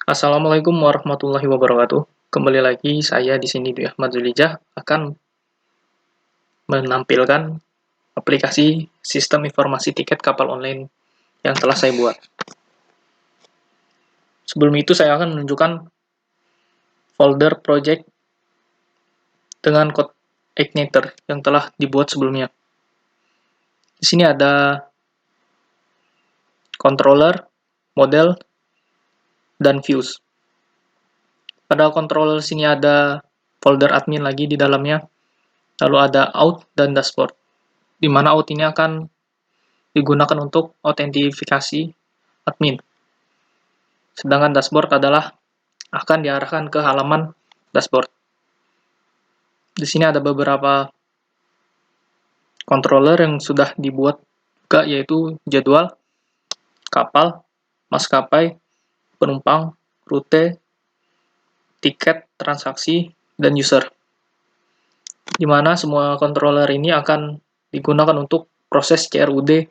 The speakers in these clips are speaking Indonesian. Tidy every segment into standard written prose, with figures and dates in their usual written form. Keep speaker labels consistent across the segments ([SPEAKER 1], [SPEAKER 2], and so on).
[SPEAKER 1] Assalamualaikum warahmatullahi wabarakatuh. Kembali lagi saya di sini Dwi Ahmad Zulijah akan menampilkan aplikasi sistem informasi tiket kapal online yang telah saya buat. Sebelum itu saya akan menunjukkan folder project dengan code igniter yang telah dibuat sebelumnya. Di sini ada controller, model, dan views. Pada controller sini ada folder admin lagi di dalamnya, lalu ada out dan dashboard, di mana out ini akan digunakan untuk autentifikasi admin. Sedangkan dashboard adalah akan diarahkan ke halaman dashboard. Di sini ada beberapa controller yang sudah dibuat juga, yaitu jadwal, kapal, maskapai, penumpang, rute, tiket, transaksi, dan user. Di mana semua controller ini akan digunakan untuk proses CRUD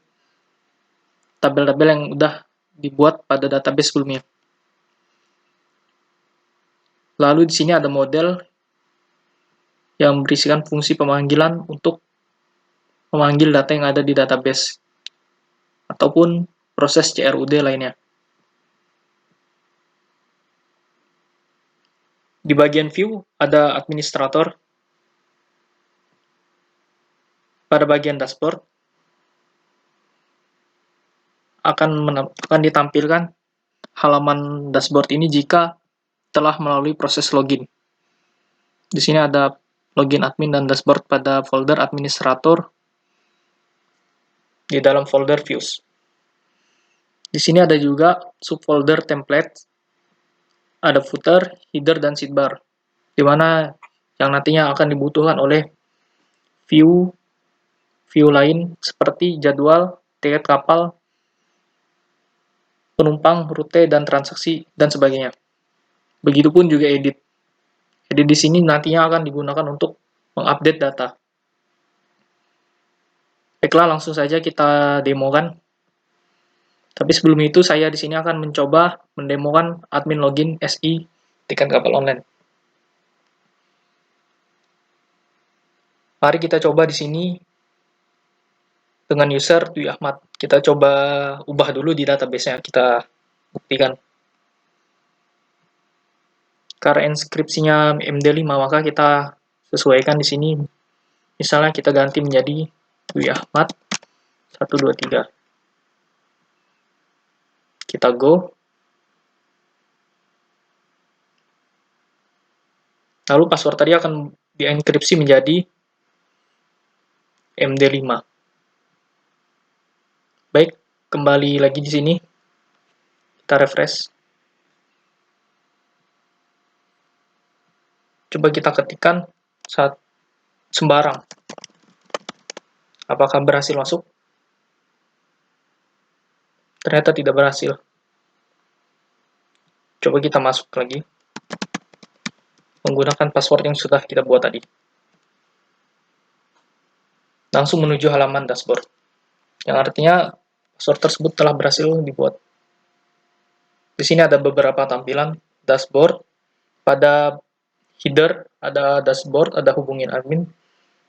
[SPEAKER 1] tabel-tabel yang sudah dibuat pada database sebelumnya. Lalu di sini ada model yang berisikan fungsi pemanggilan untuk memanggil data yang ada di database ataupun proses CRUD lainnya. Di bagian view ada administrator. Pada bagian dashboard akan ditampilkan halaman dashboard ini jika telah melalui proses login. Di sini ada login admin dan dashboard pada folder administrator di dalam folder views. Di sini ada juga subfolder template, ada footer, header, dan sidebar, di mana yang nantinya akan dibutuhkan oleh view lain seperti jadwal, tiket kapal, penumpang, rute, dan transaksi, dan sebagainya. Begitupun juga edit. Edit di sini nantinya akan digunakan untuk mengupdate data. Baiklah, langsung saja kita demokan. Tapi sebelum itu saya di sini akan mencoba mendemokan admin login SI tiket kapal online. Mari kita coba di sini dengan user Dwi Ahmad. Kita coba ubah dulu di database-nya, kita buktikan. Karena inskripsinya MD5, maka kita sesuaikan di sini. Misalnya kita ganti menjadi Dwi Ahmad 123. Kita go. Lalu password tadi akan dienkripsi menjadi MD5. Baik, kembali lagi di sini. Kita refresh. Coba kita ketikkan saat sembarang. Apakah berhasil masuk? Ternyata tidak berhasil. Coba kita masuk lagi menggunakan password yang sudah kita buat tadi. Langsung menuju halaman dashboard, yang artinya password tersebut telah berhasil dibuat. Di sini ada beberapa tampilan dashboard. Pada header ada dashboard, ada hubungin admin.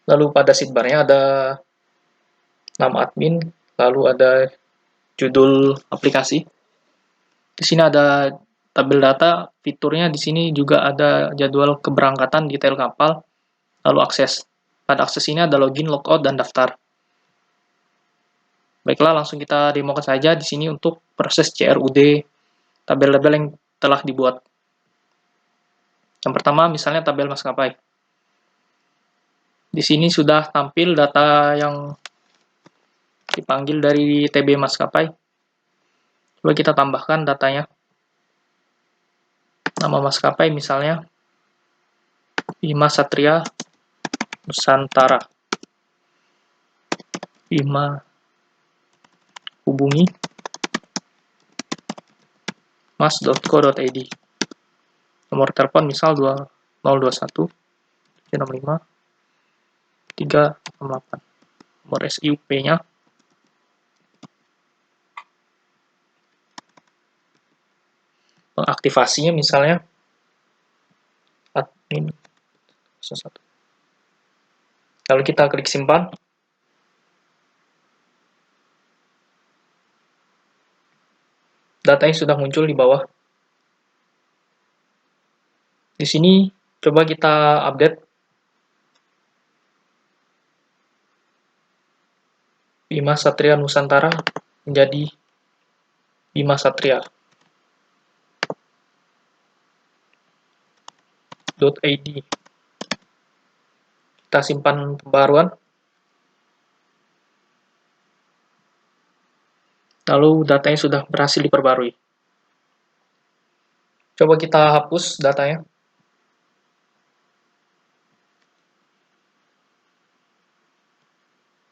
[SPEAKER 1] Lalu pada sidebar-nya ada nama admin, lalu ada judul aplikasi. Di sini ada tabel data, fiturnya di sini juga ada jadwal keberangkatan, detail kapal, lalu akses. Pada akses ini ada login, logout, dan daftar. Baiklah, langsung kita demokan saja di sini untuk proses CRUD tabel-tabel yang telah dibuat. Yang pertama, misalnya tabel maskapai. Di sini sudah tampil data yang dipanggil dari TB maskapai. Lalu kita tambahkan datanya. Nama maskapai misalnya Bima Satria Nusantara. Bima hubungi mas.co.id. Nomor telepon misal 2021 765 368. Nomor SIUP-nya aktivasinya misalnya admin 1. Lalu kita klik simpan. Datanya sudah muncul di bawah. Di sini coba kita update Bima Satria Nusantara menjadi Bima Satria .id. Kita simpan pembaruan. Lalu datanya sudah berhasil diperbarui. Coba kita hapus datanya.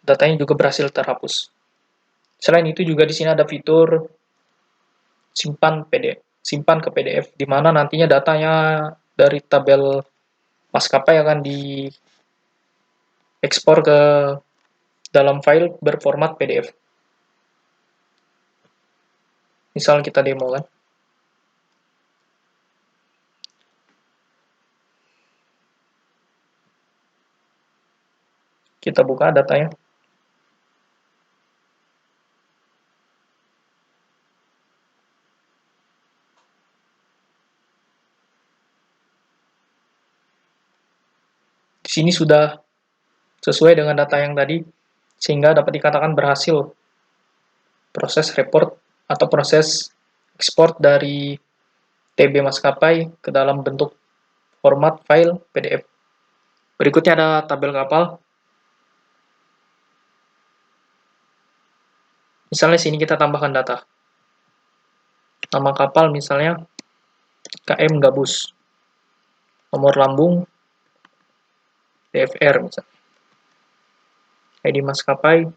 [SPEAKER 1] Datanya juga berhasil terhapus. Selain itu juga di sini ada fitur simpan ke PDF, di mana nantinya datanya dari tabel maskapai akan diekspor ke dalam file berformat PDF. Misal kita demo kan. Kita buka datanya. Di sini sudah sesuai dengan data yang tadi, sehingga dapat dikatakan berhasil proses report atau proses ekspor dari TB maskapai ke dalam bentuk format file PDF. Berikutnya ada tabel kapal. Misalnya sini kita tambahkan data. Nama kapal misalnya KM Gabus. Nomor lambung DFR misalnya. ID maskapai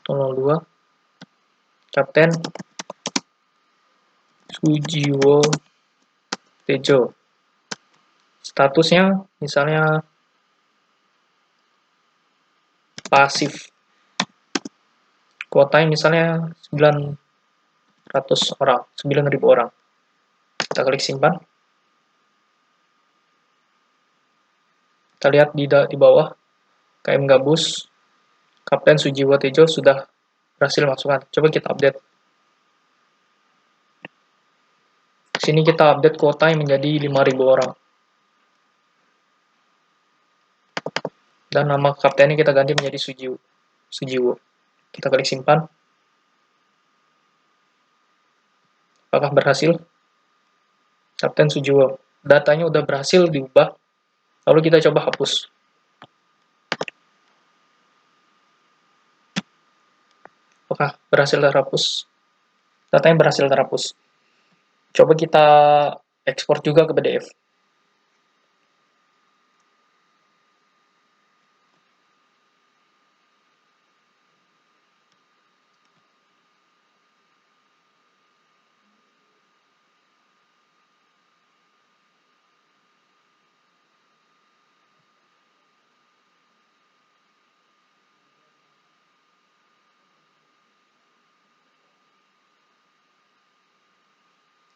[SPEAKER 1] 02. Kapten Sujiwo Tejo. Statusnya misalnya pasif. Kuotanya misalnya 900 orang, 9.000 orang. Kita klik simpan. Kita lihat di bawah, KM Gabus, Kapten Sujiwo Tejo sudah berhasil masukkan. Coba kita update. Sini kita update kuotanya menjadi 5.000 orang. Dan nama kaptennya kita ganti menjadi Sujiwo. Kita klik simpan. Apakah berhasil? Kapten Sujiwo. Datanya udah berhasil diubah. Lalu kita coba hapus. Apakah berhasil terhapus? Datanya berhasil terhapus. Coba kita ekspor juga ke PDF.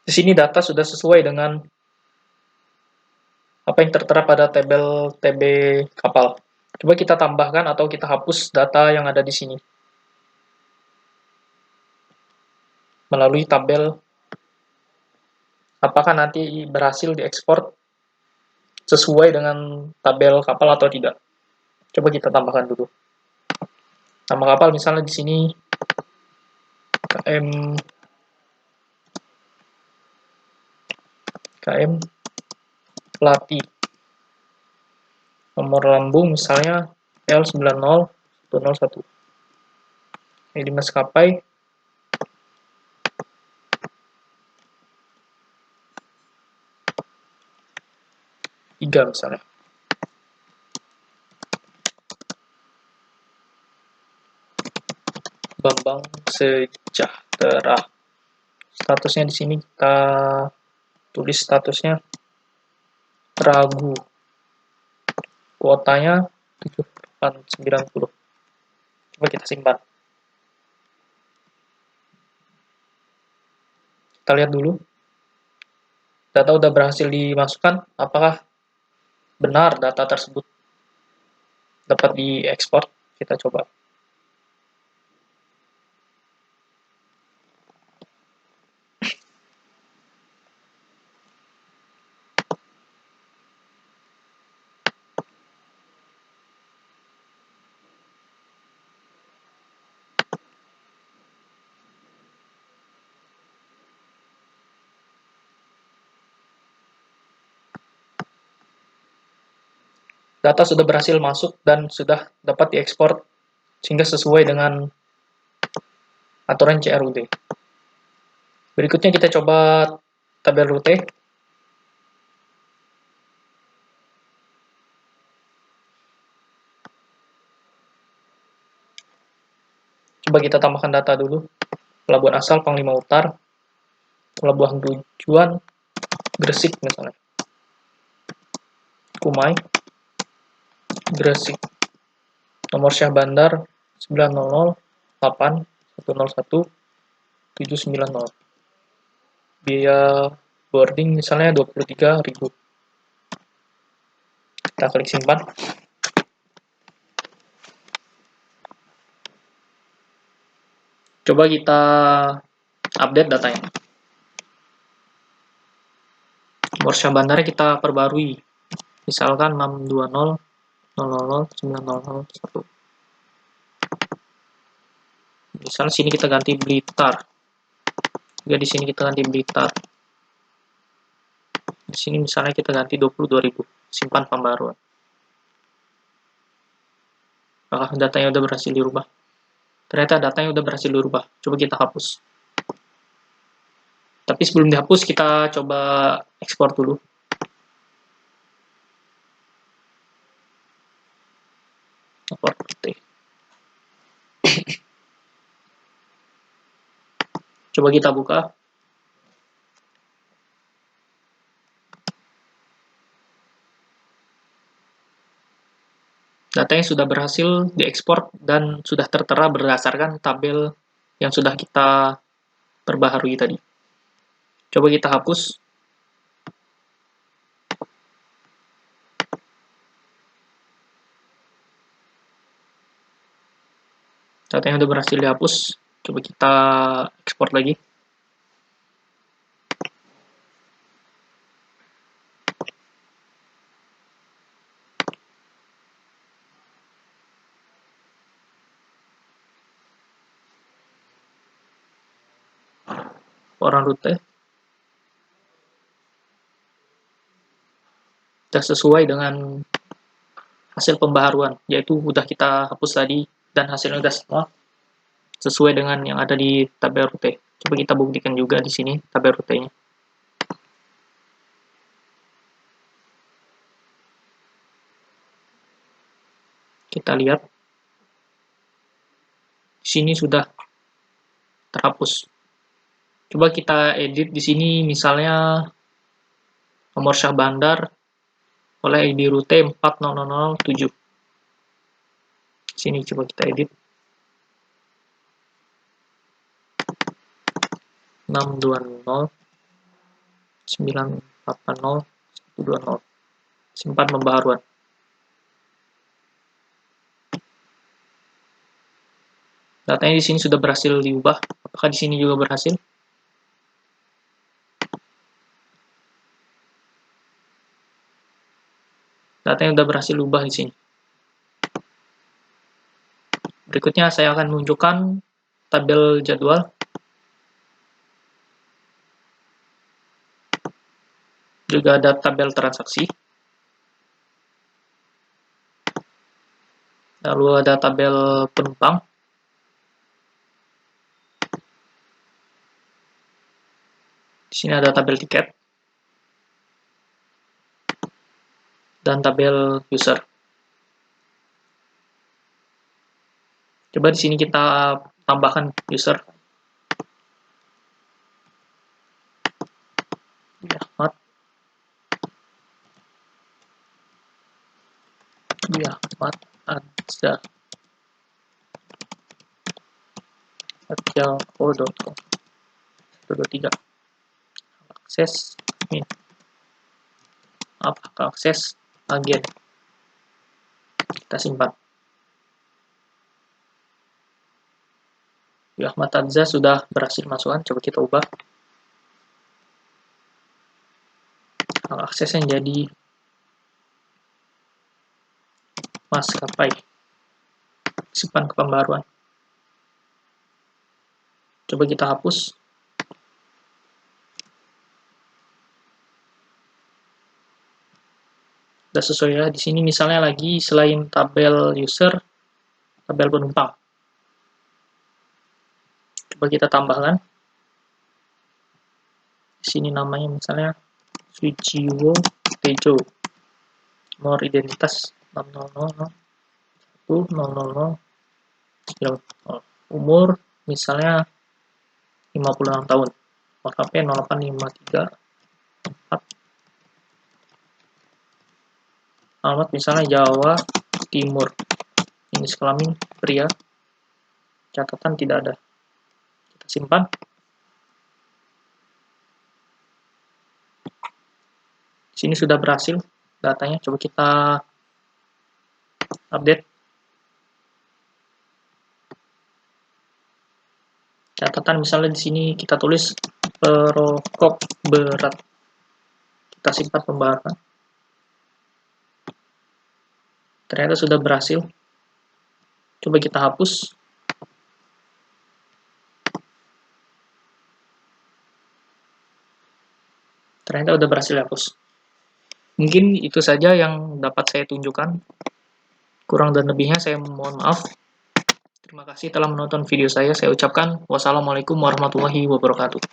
[SPEAKER 1] Di sini data sudah sesuai dengan apa yang tertera pada tabel TB kapal. Coba kita tambahkan atau kita hapus data yang ada di sini melalui tabel. Apakah nanti berhasil diekspor sesuai dengan tabel kapal atau tidak? Coba kita tambahkan dulu. Nama kapal misalnya di sini KM Pelati. Nomor lambung misalnya L90101. Ini di maskapai tiga misalnya. Bambang Sejahtera. Statusnya di sini kita tulis statusnya ragu. Kuotanya 790. 90. Coba kita simpan. Kita lihat dulu. Data udah berhasil dimasukkan. Apakah benar data tersebut dapat diekspor? Kita coba. Data sudah berhasil masuk dan sudah dapat diekspor sehingga sesuai dengan aturan CRUD. Berikutnya kita coba tabel rute. Coba kita tambahkan data dulu. Pelabuhan asal Panglima Utara, pelabuhan tujuan Gresik misalnya. Kumai, Gresik. Nomor syah bandar 9008101 790. Biaya boarding misalnya 23.000. Kita klik simpan. Coba kita update datanya. Nomor syah bandar kita perbarui. Misalkan 620000901. Misalnya sini kita ganti Blitar. Juga di sini kita ganti Blitar. Di sini misalnya kita ganti 22.000. Simpan pembaruan. Apakah datanya udah berhasil dirubah? Ternyata datanya udah berhasil dirubah. Coba kita hapus. Tapi sebelum dihapus, kita coba ekspor dulu. Ekspor putih. Coba kita buka. Datanya sudah berhasil diekspor dan sudah tertera berdasarkan tabel yang sudah kita perbaharui tadi. Coba kita hapus. Datanya sudah berhasil dihapus. Coba kita ekspor lagi. Orang rute. Sudah sesuai dengan hasil pembaharuan, yaitu udah kita hapus tadi dan hasilnya udah semua sesuai dengan yang ada di tabel rute. Coba kita buktikan juga di sini tabel rutenya. Kita lihat di sini sudah terhapus. Coba kita edit di sini misalnya nomor syah bandar oleh ID rute 40007. Sini coba kita edit 620 980 120. Simpan pembaharuan. Datanya di sini sudah berhasil diubah. Apakah di sini juga berhasil? Datanya sudah berhasil diubah di sini. Berikutnya saya akan menunjukkan tabel jadwal. Juga ada tabel transaksi. Lalu ada tabel penumpang. Di sini ada tabel tiket. Dan tabel user. Coba di sini kita tambahkan user. Ahmad. Ahmad Adza @yahoo.com 123. akses admin, akses agen. Kita simpan. Ya, Ahmad Adza sudah berhasil masukkan. Coba kita ubah akses yang jadi maskapai. Simpan ke pembaruan. Coba kita hapus. Sudah sesuai ya. Di sini misalnya lagi selain tabel user, tabel penumpang. Coba kita tambahkan. Di sini namanya misalnya Sujiwo Tejo. Nomor identitas 600 1000. Umur misalnya 56 tahun. Nomor HP 0853 4. Alamat misalnya Jawa Timur. Jenis kelamin pria. Catatan tidak ada. Kita simpan. Di sini sudah berhasil datanya. Coba kita update. Catatan misalnya di sini kita tulis perokok berat. Kita simpan pembahasan. Ternyata sudah berhasil. Coba kita hapus. Ternyata sudah berhasil hapus. Mungkin itu saja yang dapat saya tunjukkan. Kurang dan lebihnya saya mohon maaf. Terima kasih telah menonton video saya. Saya ucapkan wassalamualaikum warahmatullahi wabarakatuh.